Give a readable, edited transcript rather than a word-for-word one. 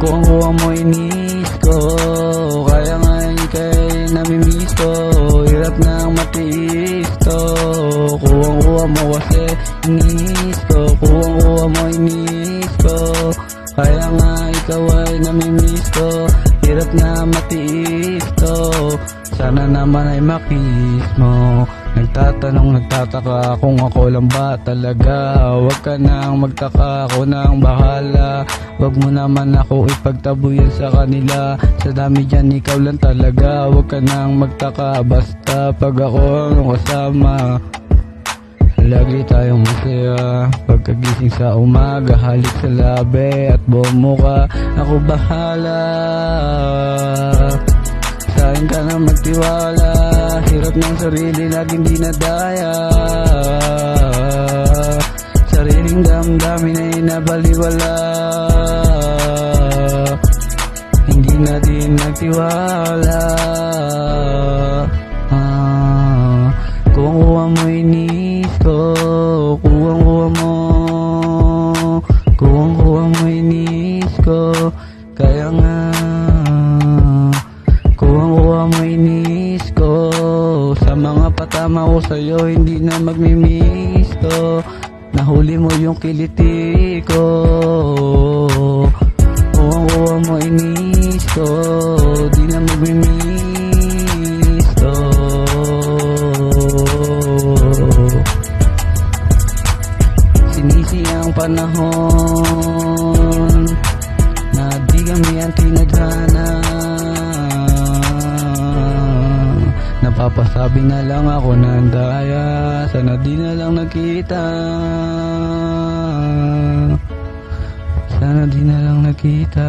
Kuwang-kuwa mo inis ko, kaya nga ika'y namimiss ko. Hirap nang matiis to. Kuwang-kuwa mo kasi inis ko, kuwang-kuwa mo inis ko, kaya nga ikaw ay namimiss ko. Hirap na matiis to. Sana naman ay makiss mo. Nagtataka kung ako lang ba talaga. Huwag ka nang magtaka, ako nang bahala. Huwag mo naman ako ipagtabuyan sa kanila. Sa dami dyan ikaw lang talaga. Huwag ka nang magtaka, basta pag ako ang kasama, lagi tayong masaya. Pagkagising sa umaga, halik sa labi at buong muka. Ako bahala, sa akin ka na magtiwala. Hirap ng sarili, laging dinadaya. Sariling damdamin ay nabaliwala. Hindi na din nagtiwala. Kuwang-kuwa mo inis ko, kuwang-kuwa mo, kuwang-kuwa mo inis ko, kaya nga kuwang-kuwa mo inis ko. Sa mga patama ko sa'yo, hindi na magmimiss to. Nahuli mo yung kiliti ko. Kuwang-kuwa mo inis ko, di na magmimiss to. Sinisi ang panahon na di kami ang tinadhana. Napapasabi na lang ako ng daya, sana di na lang nakita. Sana di na lang nakita.